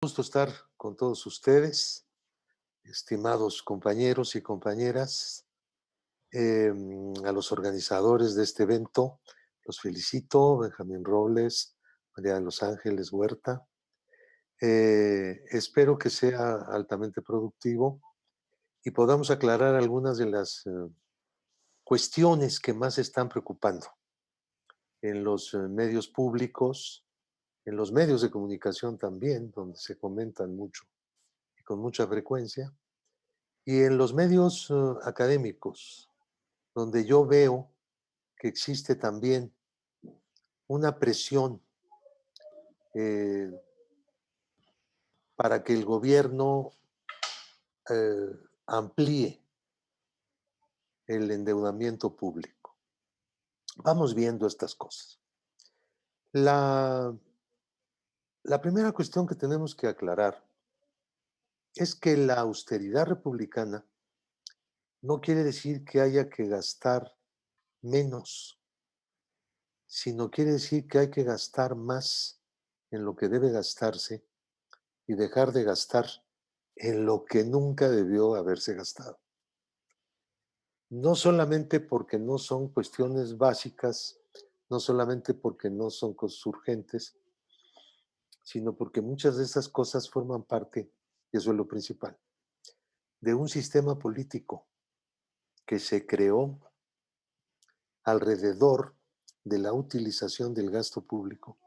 gusto estar con todos ustedes, estimados compañeros y compañeras, a los organizadores de este evento. Los felicito, Benjamín Robles, María de los Ángeles Huerta. Espero que sea altamente productivo y podamos aclarar algunas de las cuestiones que más están preocupando en los medios públicos, en los medios de comunicación también, donde se comentan mucho y con mucha frecuencia, y en los medios académicos, donde yo veo que existe también una presión eh, para que el gobierno eh, amplíe el endeudamiento público. Vamos viendo estas cosas. La, la primera cuestión que tenemos que aclarar es que la austeridad republicana no quiere decir que haya que gastar menos, sino quiere decir que hay que gastar más en lo que debe gastarse y dejar de gastar en lo que nunca debió haberse gastado. No solamente porque no son cuestiones básicas, no solamente porque no son cosas urgentes, sino porque muchas de esas cosas forman parte, y eso es lo principal, de un sistema político que se creó alrededor de la utilización del gasto público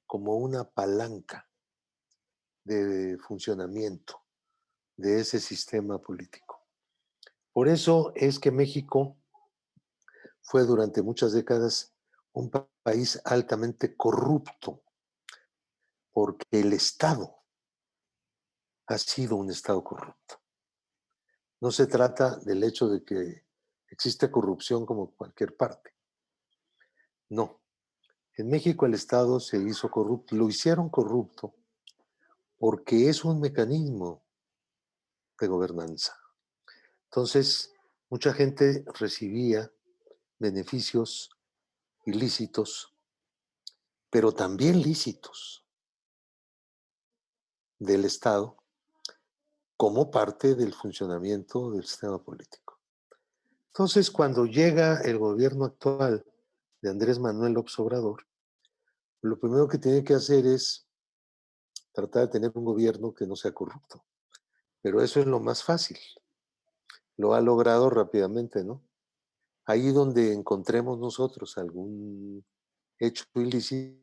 como una palanca de funcionamiento de ese sistema político. Por eso es que México fue durante muchas décadas un país altamente corrupto, porque el Estado ha sido un Estado corrupto. No se trata del hecho de que existe corrupción como cualquier parte. No. En México el Estado se hizo corrupto, lo hicieron corrupto porque es un mecanismo de gobernanza. Entonces, mucha gente recibía beneficios ilícitos, pero también lícitos del Estado como parte del funcionamiento del sistema político. Entonces, cuando llega el gobierno actual de Andrés Manuel López Obrador, lo primero que tiene que hacer es tratar de tener un gobierno que no sea corrupto. Pero eso es lo más fácil. Lo ha logrado rápidamente, ¿no? Ahí donde encontremos nosotros algún hecho ilícito,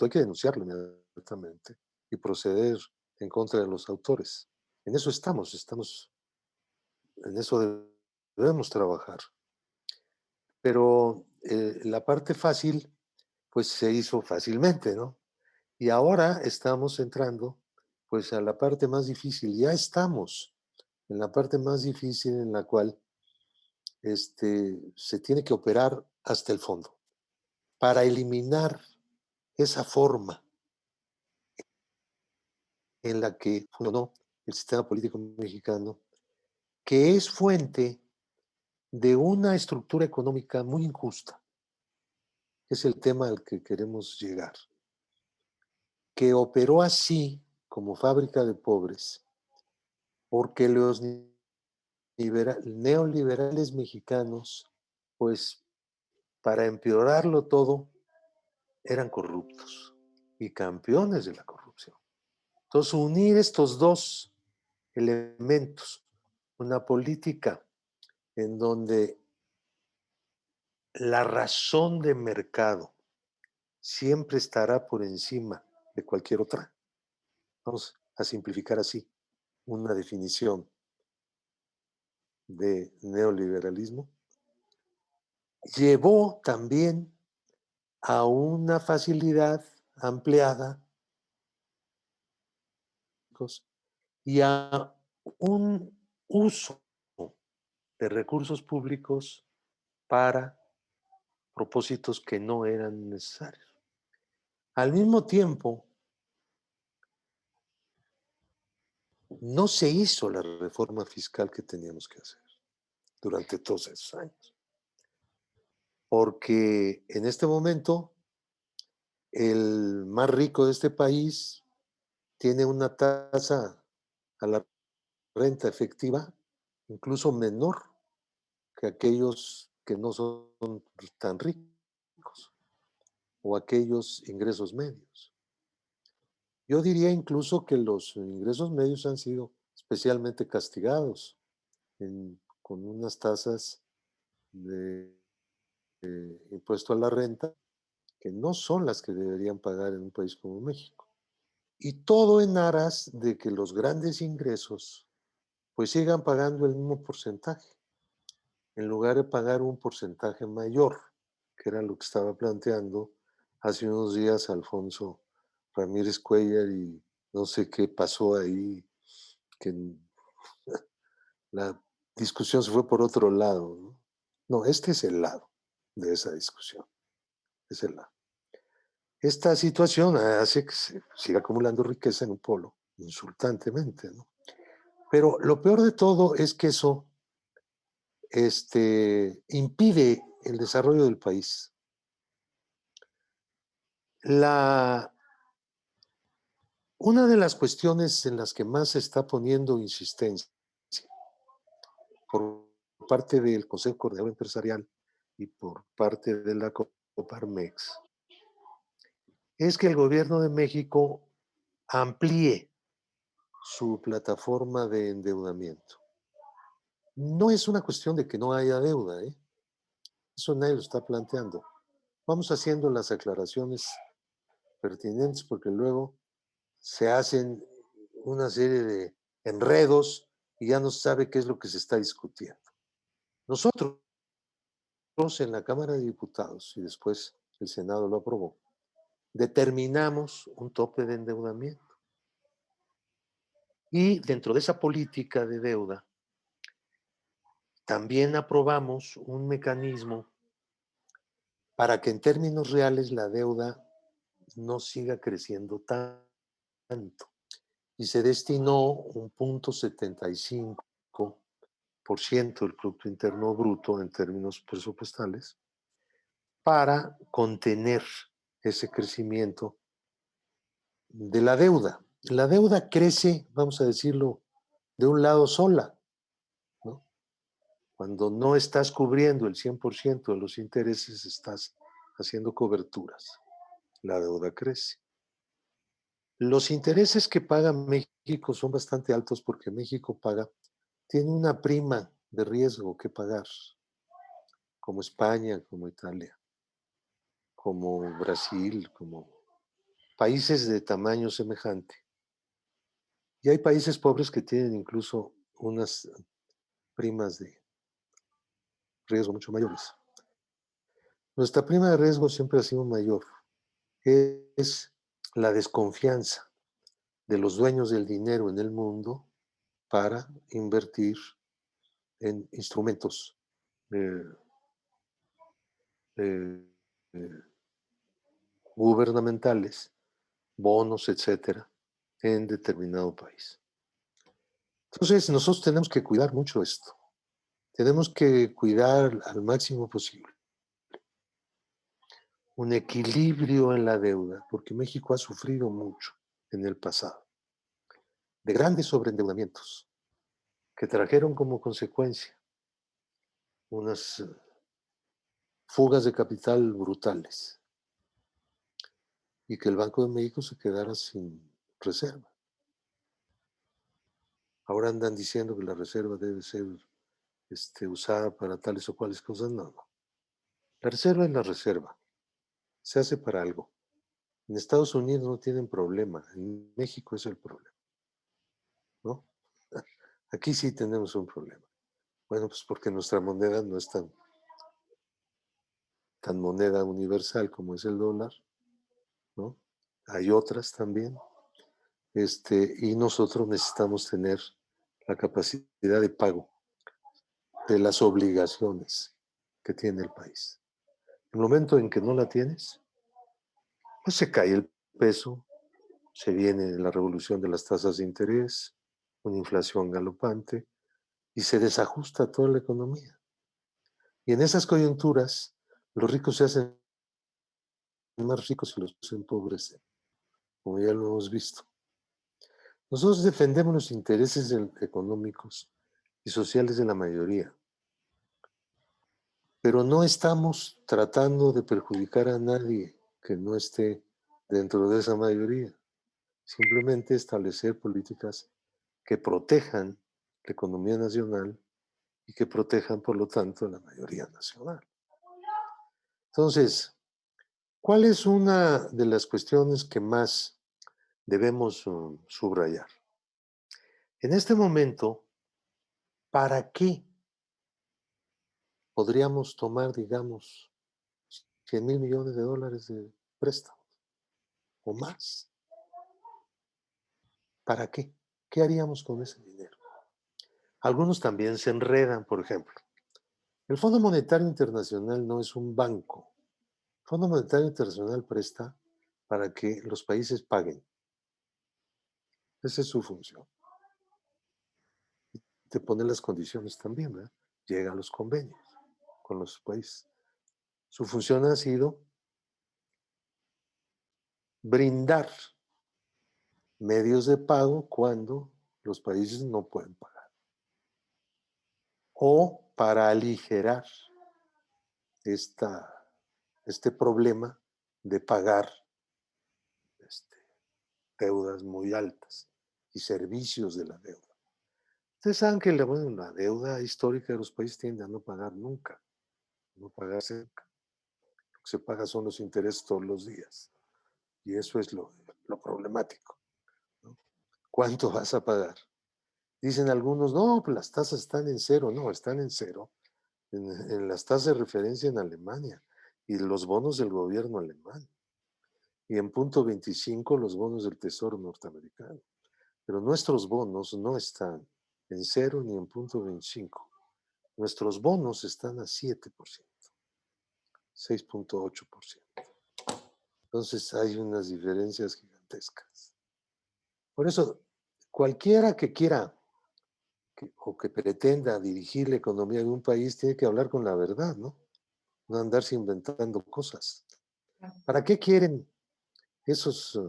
hay que denunciarlo inmediatamente y proceder en contra de los autores. En eso estamos, en eso debemos trabajar. Pero la parte fácil, pues se hizo fácilmente, ¿no? Y ahora estamos entrando, pues a la parte más difícil. Ya estamos en la parte más difícil en la cual se tiene que operar hasta el fondo para eliminar esa forma en la que funcionó el sistema político mexicano, que es fuente de una estructura económica muy injusta. Es el tema al que queremos llegar, que operó así como fábrica de pobres, porque los neoliberales mexicanos, pues para empeorarlo todo, eran corruptos y campeones de la corrupción. Entonces, unir estos dos elementos, una política en donde la razón de mercado siempre estará por encima de cualquier otra. Vamos a simplificar así una definición de neoliberalismo. Llevó también a una facilidad ampliada y a un uso de recursos públicos para propósitos que no eran necesarios. Al mismo tiempo, no se hizo la reforma fiscal que teníamos que hacer durante todos esos años, porque en este momento el más rico de este país tiene una tasa a la renta efectiva incluso menor que aquellos que no son tan ricos o aquellos ingresos medios. Yo diría incluso que los ingresos medios han sido especialmente castigados con unas tasas de impuesto a la renta que no son las que deberían pagar en un país como México. Y todo en aras de que los grandes ingresos pues sigan pagando el mismo porcentaje, en lugar de pagar un porcentaje mayor, que era lo que estaba planteando hace unos días Alfonso Ramírez Cuellar y no sé qué pasó ahí, que la discusión se fue por otro lado. No, no, este es el lado de esa discusión, es el lado. Esta situación hace que se siga acumulando riqueza en un polo, insultantemente, ¿no? Pero lo peor de todo es que eso impide el desarrollo del país. Una de las cuestiones en las que más se está poniendo insistencia por parte del Consejo Coordinador Empresarial y por parte de la Coparmex es que el gobierno de México amplíe su plataforma de endeudamiento. No es una cuestión de que no haya deuda, ¿eh? Eso nadie lo está planteando. Vamos haciendo las aclaraciones pertinentes porque luego se hacen una serie de enredos y ya no se sabe qué es lo que se está discutiendo. Nosotros en la Cámara de Diputados, y después el Senado lo aprobó, determinamos un tope de endeudamiento. Y dentro de esa política de deuda, también aprobamos un mecanismo para que en términos reales la deuda no siga creciendo tanto. Y se destinó un 0.75% del Producto Interno Bruto en términos presupuestales para contener ese crecimiento de la deuda. La deuda crece, vamos a decirlo, de un lado sola, ¿no? Cuando no estás cubriendo el 100% de los intereses, estás haciendo coberturas. La deuda crece. Los intereses que paga México son bastante altos porque México tiene una prima de riesgo que pagar, como España, como Italia, como Brasil, como países de tamaño semejante. Y hay países pobres que tienen incluso unas primas de riesgo mucho mayores. Nuestra prima de riesgo siempre ha sido mayor. Es la desconfianza de los dueños del dinero en el mundo para invertir en instrumentos eh, eh, eh, gubernamentales, bonos, etcétera, en determinado país. Entonces, nosotros tenemos que cuidar mucho esto. Tenemos que cuidar al máximo posible un equilibrio en la deuda, porque México ha sufrido mucho en el pasado de grandes sobreendeudamientos que trajeron como consecuencia unas fugas de capital brutales y que el Banco de México se quedara sin reserva. Ahora andan diciendo que la reserva debe ser usada para tales o cuales cosas. No, no. La reserva es la reserva. Se hace para algo. En Estados Unidos no tienen problema. En México es el problema. ¿No? Aquí sí tenemos un problema. Bueno, pues porque nuestra moneda no es tan moneda universal como es el dólar, ¿no? Hay otras también. Y nosotros necesitamos tener la capacidad de pago de las obligaciones que tiene el país. El momento en que no la tienes, pues se cae el peso, se viene la revolución de las tasas de interés, una inflación galopante y se desajusta toda la economía. Y en esas coyunturas, los ricos se hacen más ricos y los se empobrecen, como ya lo hemos visto. Nosotros defendemos los intereses económicos y sociales de la mayoría, pero no estamos tratando de perjudicar a nadie que no esté dentro de esa mayoría. Simplemente establecer políticas que protejan la economía nacional y que protejan, por lo tanto, la mayoría nacional. Entonces, ¿cuál es una de las cuestiones que más debemos subrayar? En este momento, ¿para qué podríamos tomar, digamos, 100,000 millones de dólares de préstamos o más? ¿Para qué? ¿Qué haríamos con ese dinero? Algunos también se enredan, por ejemplo. El Fondo Monetario Internacional no es un banco. El Fondo Monetario Internacional presta para que los países paguen. Esa es su función. Te pone las condiciones también, ¿verdad? Llega a los convenios con los países. Su función ha sido brindar medios de pago cuando los países no pueden pagar. O para aligerar este problema de pagar deudas muy altas y servicios de la deuda. Ustedes saben que la deuda histórica de los países tiende a no pagar nunca, no pagarse nunca. Lo que se paga son los intereses todos los días. Y eso es lo problemático, ¿no? ¿Cuánto vas a pagar? Dicen algunos, no, pues las tasas están en cero. No, están en cero en las tasas de referencia en Alemania y los bonos del gobierno alemán. Y en punto 25 los bonos del Tesoro norteamericano. Pero nuestros bonos no están en cero ni en punto 25. Nuestros bonos están a 7%, 6.8%. Entonces hay unas diferencias gigantescas. Por eso, cualquiera que quiera o que pretenda dirigir la economía de un país tiene que hablar con la verdad, ¿no? No andarse inventando cosas. ¿Para qué quieren esos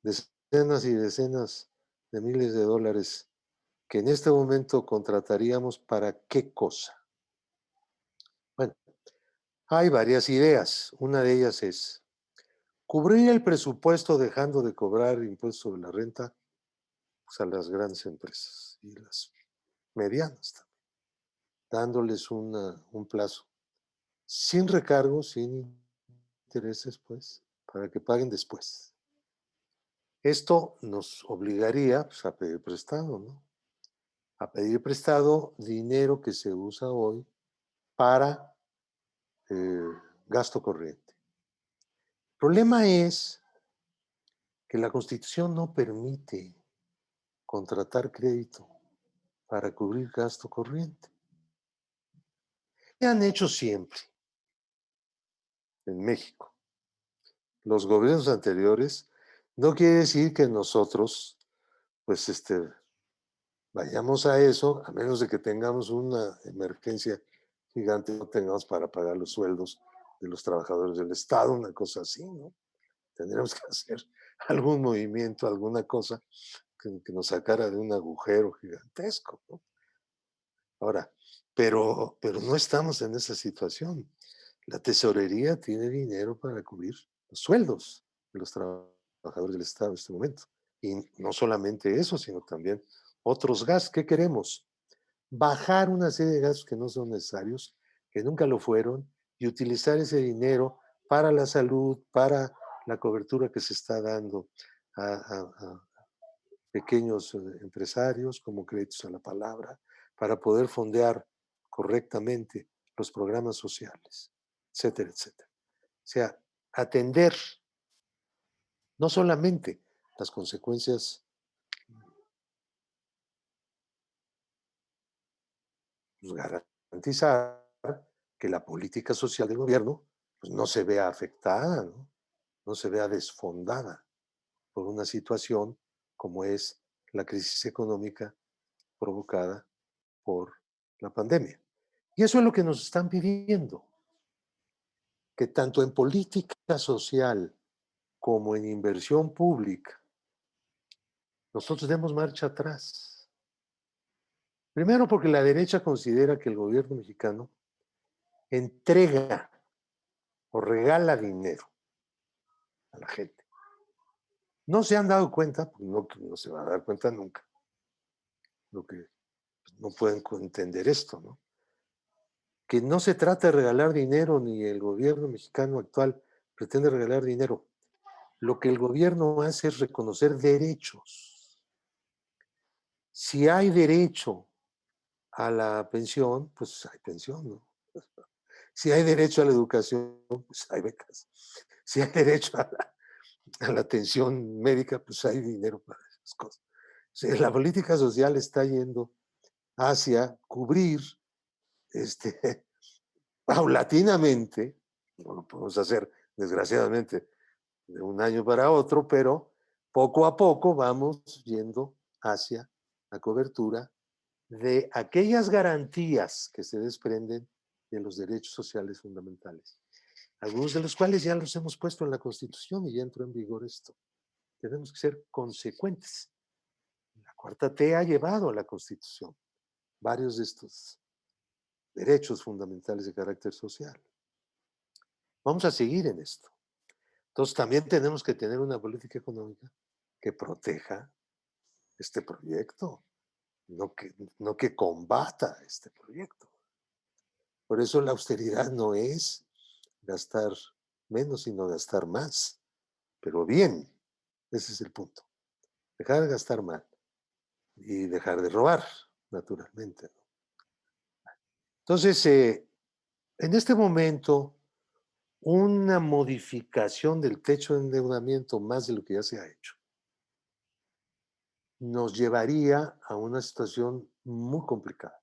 decenas y decenas de miles de dólares que en este momento contrataríamos para qué cosa? Bueno, hay varias ideas. Una de ellas es cubrir el presupuesto dejando de cobrar impuestos sobre la renta, pues, a las grandes empresas y las medianas también, dándoles un plazo sin recargos, sin intereses, pues, para que paguen después. Esto nos obligaría, pues, a pedir prestado, ¿no? A pedir prestado dinero que se usa hoy para gasto corriente. El problema es que la Constitución no permite contratar crédito para cubrir gasto corriente. ¿Qué han hecho siempre en México? Los gobiernos anteriores, no quiere decir que nosotros, pues, vayamos a eso, a menos de que tengamos una emergencia gigante, no tengamos para pagar los sueldos de los trabajadores del Estado, una cosa así, ¿no? Tendríamos que hacer algún movimiento, alguna cosa que nos sacara de un agujero gigantesco, ¿no? Ahora, pero no estamos en esa situación. La tesorería tiene dinero para cubrir los sueldos de los trabajadores del Estado en este momento. Y no solamente eso, sino también otros gastos. ¿Qué queremos? Bajar una serie de gastos que no son necesarios, que nunca lo fueron, y utilizar ese dinero para la salud, para la cobertura que se está dando a pequeños empresarios como créditos a la palabra, para poder fondear correctamente los programas sociales, etcétera, etcétera. O sea, atender no solamente las consecuencias, pues garantizar que la política social del gobierno pues, no se vea afectada, ¿no? No se vea desfondada por una situación como es la crisis económica provocada por la pandemia. Y eso es lo que nos están pidiendo, que tanto en política social como en inversión pública nosotros demos marcha atrás. Primero porque la derecha considera que el gobierno mexicano entrega o regala dinero a la gente. No se han dado cuenta, pues no se va a dar cuenta nunca, lo que pues, no pueden entender esto, ¿no? Que no se trata de regalar dinero, ni el gobierno mexicano actual pretende regalar dinero. Lo que el gobierno hace es reconocer derechos. Si hay derecho a la pensión, pues hay pensión, ¿no? Si hay derecho a la educación, pues hay becas. Si hay derecho a la atención médica, pues hay dinero para esas cosas. O sea, la política social está yendo hacia cubrir paulatinamente, no lo podemos hacer desgraciadamente de un año para otro, pero poco a poco vamos yendo hacia la cobertura de aquellas garantías que se desprenden de los derechos sociales fundamentales, algunos de los cuales ya los hemos puesto en la Constitución y ya entró en vigor esto. Tenemos que ser consecuentes. La cuarta T ha llevado a la Constitución varios de estos derechos fundamentales de carácter social. Vamos a seguir en esto. Entonces también tenemos que tener una política económica que proteja este proyecto, no que combata este proyecto. Por eso la austeridad no es gastar menos, sino gastar más, pero bien. Ese es el punto. Dejar de gastar mal y dejar de robar, naturalmente. Entonces, en este momento, una modificación del techo de endeudamiento más de lo que ya se ha hecho nos llevaría a una situación muy complicada,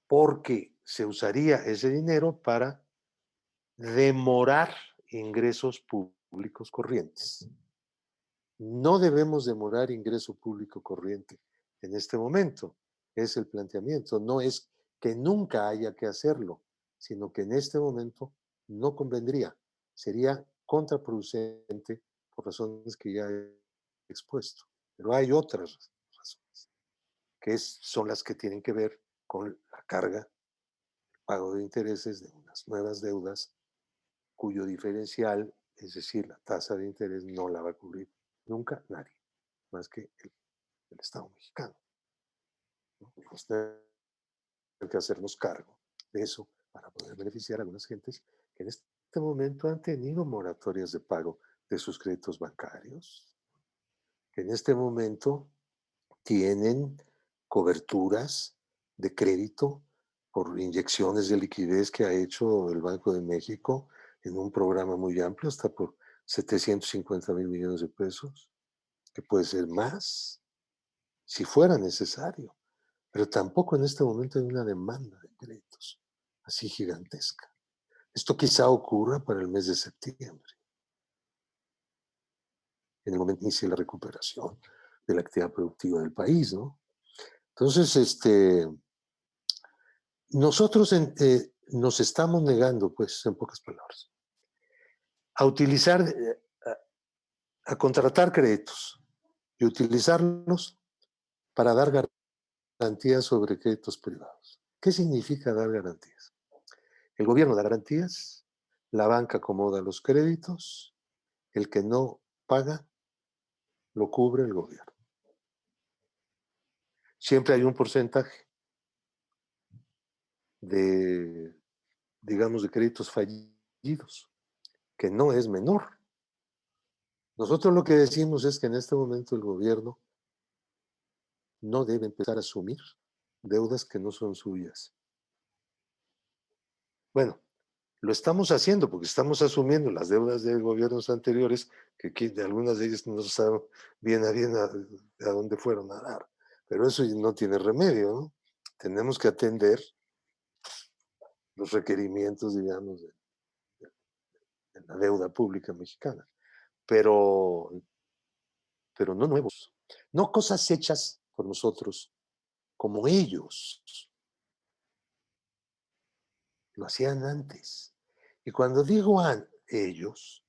porque se usaría ese dinero para demorar ingresos públicos corrientes. No debemos demorar ingreso público corriente en este momento, es el planteamiento. No es que nunca haya que hacerlo, sino que en este momento no convendría. Sería contraproducente por razones que ya he expuesto. Pero hay otras razones, que son las que tienen que ver con la carga, pago de intereses de unas nuevas deudas cuyo diferencial, es decir, la tasa de interés, no la va a cubrir nunca nadie, más que el Estado mexicano, ¿no? Vamos a tener que hacernos cargo de eso para poder beneficiar a algunas gentes que en este momento han tenido moratorias de pago de sus créditos bancarios, que en este momento tienen coberturas de crédito por inyecciones de liquidez que ha hecho el Banco de México en un programa muy amplio, hasta por 750,000 millones de pesos, que puede ser más si fuera necesario. Pero tampoco en este momento hay una demanda de créditos así gigantesca. Esto quizá ocurra para el mes de septiembre, en el momento que inicie la recuperación de la actividad productiva del país, ¿no? Entonces, nosotros nos estamos negando, pues, en pocas palabras, a utilizar, a contratar créditos y utilizarlos para dar garantías sobre créditos privados. ¿Qué significa dar garantías? El gobierno da garantías, la banca acomoda los créditos, el que no paga lo cubre el gobierno. Siempre hay un porcentaje de, digamos, de créditos fallidos, que no es menor. Nosotros lo que decimos es que en este momento el gobierno no debe empezar a asumir deudas que no son suyas. Bueno, lo estamos haciendo porque estamos asumiendo las deudas de gobiernos anteriores, que de algunas de ellas no saben bien a dónde fueron a dar. Pero eso no tiene remedio, ¿no? Tenemos que atender los requerimientos, digamos, de la deuda pública mexicana, pero, pero no nuevos, no cosas hechas por nosotros como ellos lo hacían antes. Y cuando digo ellos,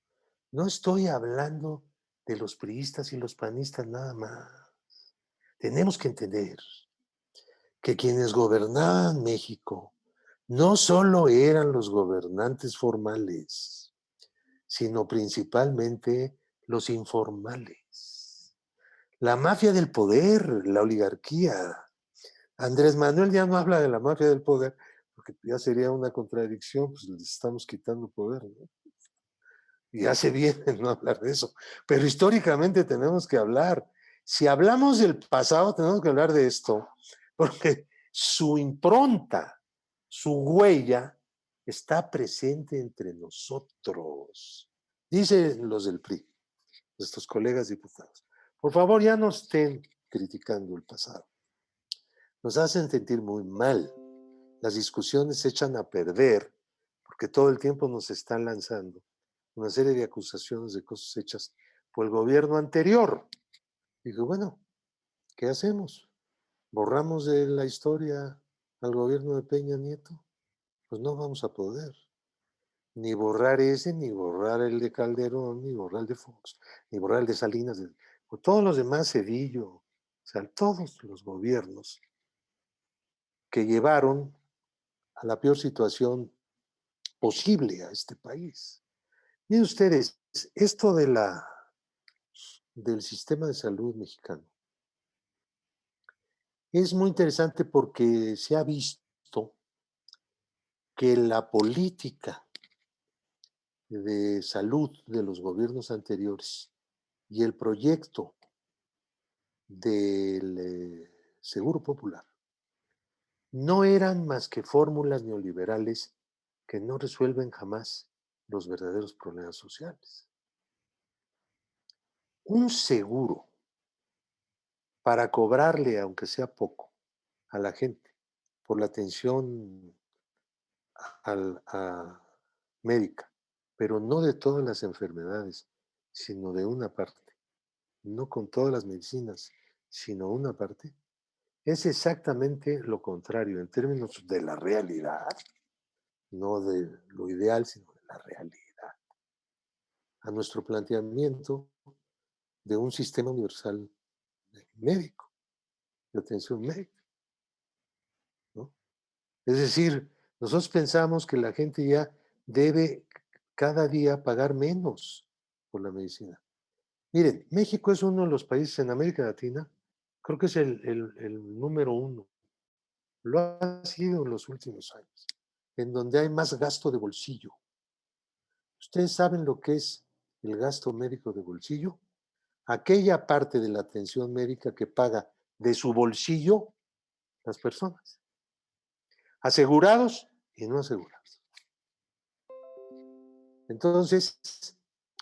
no estoy hablando de los priistas y los panistas nada más. Tenemos que entender que quienes gobernaban México no solo eran los gobernantes formales, sino principalmente los informales. La mafia del poder, la oligarquía. Andrés Manuel ya no habla de la mafia del poder, porque ya sería una contradicción, pues les estamos quitando poder, ¿no? Y hace bien en no hablar de eso. Pero históricamente tenemos que hablar. Si hablamos del pasado, tenemos que hablar de esto, porque su impronta, su huella, está presente entre nosotros. Dicen los del PRI, nuestros colegas diputados. Por favor, ya no estén criticando el pasado. Nos hacen sentir muy mal. Las discusiones se echan a perder porque todo el tiempo nos están lanzando una serie de acusaciones de cosas hechas por el gobierno anterior. Digo, bueno, ¿qué hacemos? ¿Borramos de la historia al gobierno de Peña Nieto? Pues no vamos a poder. Ni borrar ese, ni borrar el de Calderón, ni borrar el de Fox, ni borrar el de Salinas, o todos los demás, Cedillo, o sea, todos los gobiernos que llevaron a la peor situación posible a este país. Miren ustedes, esto del sistema de salud mexicano es muy interesante porque se ha visto que la política de salud de los gobiernos anteriores y el proyecto del Seguro Popular no eran más que fórmulas neoliberales que no resuelven jamás los verdaderos problemas sociales. Un seguro para cobrarle, aunque sea poco, a la gente por la atención médica, pero no de todas las enfermedades, sino de una parte, no con todas las medicinas, sino una parte, es exactamente lo contrario en términos de la realidad, no de lo ideal, sino de la realidad, a nuestro planteamiento de un sistema universal médico, de atención médica, ¿no? Es decir, nosotros pensamos que la gente ya debe cada día pagar menos por la medicina. Miren, México es uno de los países en América Latina, creo que es el número uno, lo ha sido en los últimos años, en donde hay más gasto de bolsillo. ¿Ustedes saben lo que es el gasto médico de bolsillo? Aquella parte de la atención médica que paga de su bolsillo las personas, asegurados y no asegurados. Entonces,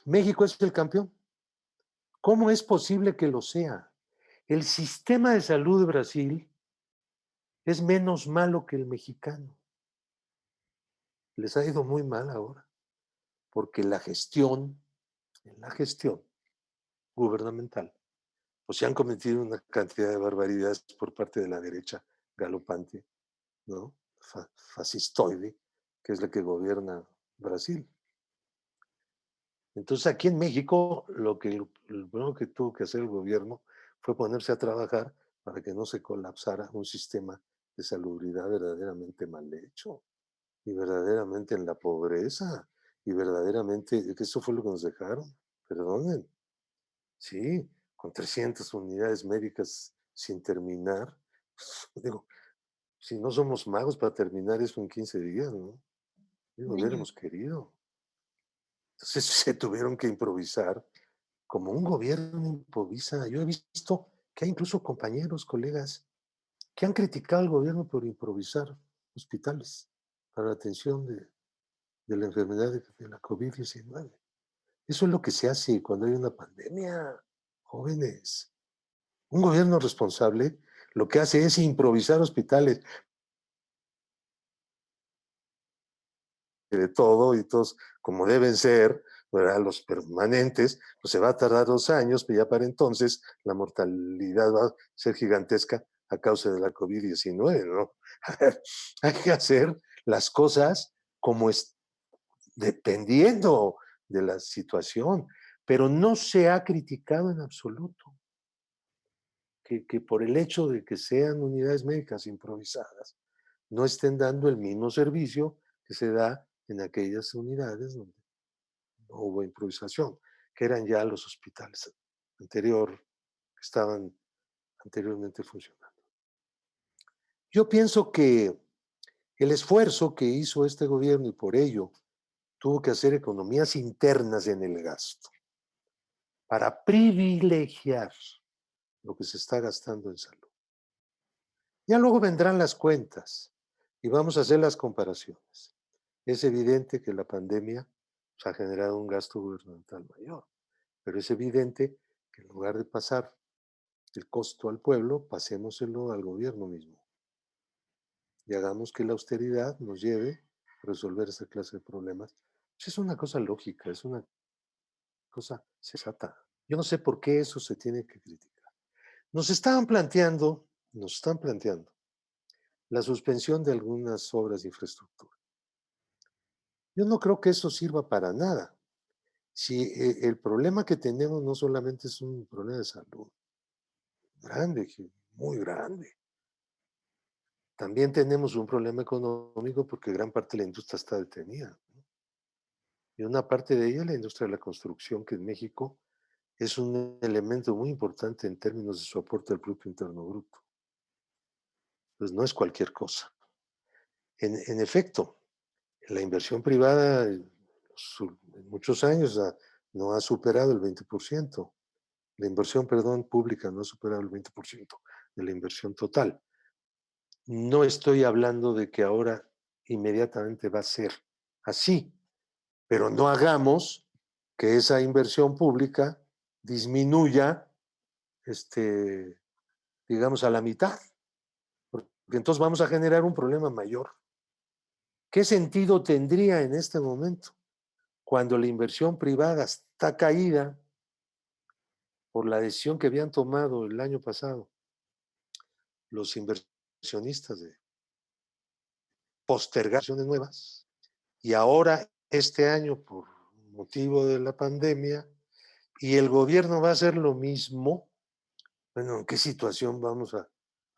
México es el campeón. ¿Cómo es posible que lo sea? El sistema de salud de Brasil es menos malo que el mexicano. Les ha ido muy mal ahora, porque en la gestión gubernamental, pues se han cometido una cantidad de barbaridades por parte de la derecha galopante, ¿no? Fascistoide, que es la que gobierna Brasil. Entonces aquí en México lo primero que tuvo que hacer el gobierno fue ponerse a trabajar para que no se colapsara un sistema de salubridad verdaderamente mal hecho y verdaderamente en la pobreza y verdaderamente, que eso fue lo que nos dejaron, perdonen, sí, con 300 unidades médicas sin terminar, digo, si no somos magos para terminar eso en 15 días, ¿no? Digo, hubiéramos querido. Entonces se tuvieron que improvisar como un gobierno improvisa. Yo he visto que hay incluso compañeros, colegas, que han criticado al gobierno por improvisar hospitales para la atención de la enfermedad de la COVID-19. Eso es lo que se hace cuando hay una pandemia, jóvenes. Un gobierno responsable lo que hace es improvisar hospitales de todo y todos como deben ser, ¿verdad? Los permanentes, pues se va a tardar 2 años, pero ya para entonces la mortalidad va a ser gigantesca a causa de la COVID-19, ¿no? A ver, hay que hacer las cosas como es, dependiendo de la situación, pero no se ha criticado en absoluto que por el hecho de que sean unidades médicas improvisadas, no estén dando el mismo servicio que se da en aquellas unidades donde no hubo improvisación, que eran ya los hospitales que estaban anteriormente funcionando. Yo pienso que el esfuerzo que hizo este gobierno y por ello tuvo que hacer economías internas en el gasto para privilegiar lo que se está gastando en salud. Ya luego vendrán las cuentas y vamos a hacer las comparaciones. Es evidente que la pandemia ha generado un gasto gubernamental mayor, pero es evidente que en lugar de pasar el costo al pueblo, pasémoselo al gobierno mismo y hagamos que la austeridad nos lleve a resolver esta clase de problemas. Pues es una cosa lógica, es una cosa sensata. Yo no sé por qué eso se tiene que criticar. Nos están planteando la suspensión de algunas obras de infraestructura. Yo no creo que eso sirva para nada. Si el problema que tenemos no solamente es un problema de salud grande, muy grande, también tenemos un problema económico porque gran parte de la industria está detenida, ¿no? Y una parte de ella, la industria de la construcción, que en México es un elemento muy importante en términos de su aporte al Producto Interno Bruto. Pues no es cualquier cosa. En efecto, la inversión privada en muchos años no ha superado el 20%. La inversión, perdón, pública no ha superado el 20% de la inversión total. No estoy hablando de que ahora inmediatamente va a ser así, pero no hagamos que esa inversión pública disminuya, digamos, a la mitad, porque entonces vamos a generar un problema mayor. ¿Qué sentido tendría en este momento, cuando la inversión privada está caída por la decisión que habían tomado el año pasado los inversionistas de postergar inversiones nuevas, y ahora este año por motivo de la pandemia, y el gobierno va a hacer lo mismo? Bueno, ¿en qué situación vamos a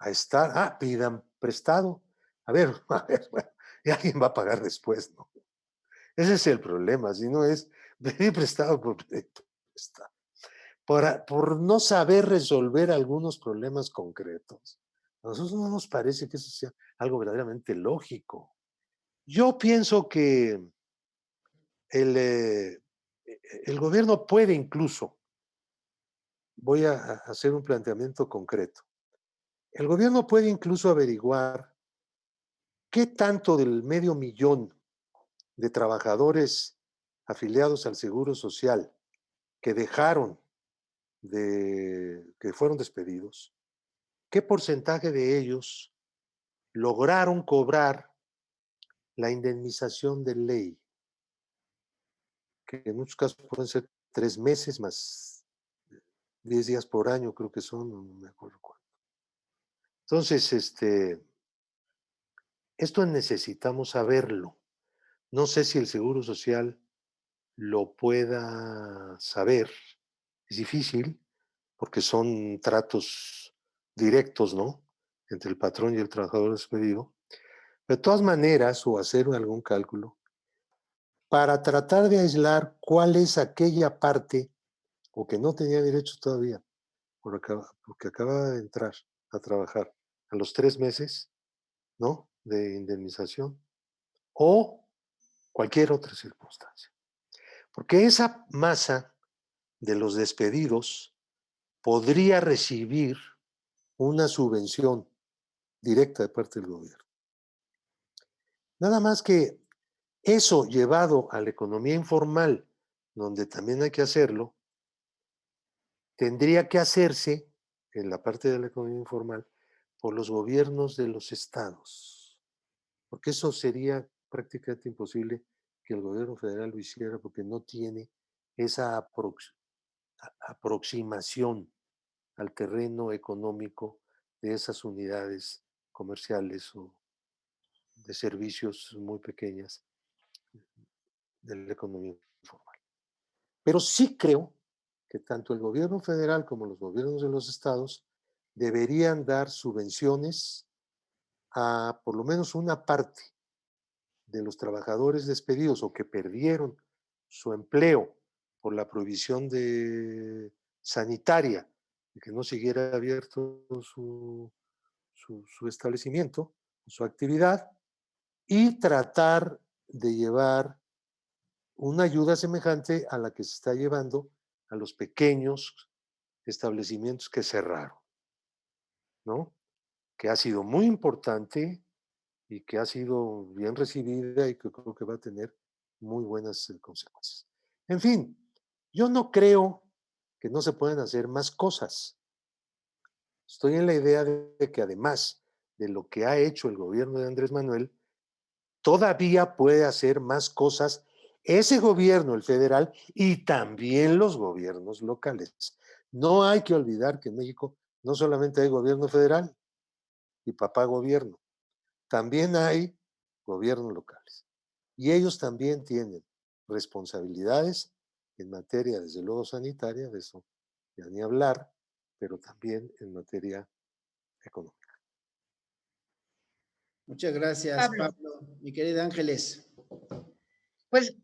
estar? Ah, pidan prestado. A ver, a ver, bueno, y alguien va a pagar después, ¿no? Ese es el problema, si no es pedir prestado por pedir prestado. Por no saber resolver algunos problemas concretos. A nosotros no nos parece que eso sea algo verdaderamente lógico. Yo pienso que el, eh, el gobierno puede incluso, voy a hacer un planteamiento concreto, el gobierno puede incluso averiguar qué tanto del medio millón de trabajadores afiliados al Seguro Social que que fueron despedidos, qué porcentaje de ellos lograron cobrar la indemnización de ley, que en muchos casos pueden ser 3 meses más 10 días por año, creo que son, no me acuerdo cuánto. Entonces, esto necesitamos saberlo. No sé si el Seguro Social lo pueda saber. Es difícil porque son tratos directos, ¿no? Entre el patrón y el trabajador despedido. De todas maneras, o hacer algún cálculo, para tratar de aislar cuál es aquella parte o que no tenía derecho todavía, porque acaba de entrar a trabajar a los 3 meses, ¿no? De indemnización o cualquier otra circunstancia. Porque esa masa de los despedidos podría recibir una subvención directa de parte del gobierno. Nada más que eso llevado a la economía informal, donde también hay que hacerlo, tendría que hacerse en la parte de la economía informal por los gobiernos de los estados, porque eso sería prácticamente imposible que el gobierno federal lo hiciera porque no tiene esa aproximación al terreno económico de esas unidades comerciales o de servicios muy pequeñas de la economía informal. Pero sí creo que tanto el gobierno federal como los gobiernos de los estados deberían dar subvenciones a por lo menos una parte de los trabajadores despedidos o que perdieron su empleo por la prohibición sanitaria, de que no siguiera abierto su establecimiento, su actividad, y tratar de llevar una ayuda semejante a la que se está llevando a los pequeños establecimientos que cerraron, ¿no? Que ha sido muy importante y que ha sido bien recibida y que creo que va a tener muy buenas consecuencias. En fin, yo no creo que no se puedan hacer más cosas. Estoy en la idea de que además de lo que ha hecho el gobierno de Andrés Manuel, todavía puede hacer más cosas ese gobierno, el federal, y también los gobiernos locales. No hay que olvidar que en México no solamente hay gobierno federal y papá gobierno, también hay gobiernos locales. Y ellos también tienen responsabilidades en materia, desde luego, sanitaria, de eso ya ni hablar, pero también en materia económica. Muchas gracias, Pablo, Pablo. Mi querida Ángeles. pues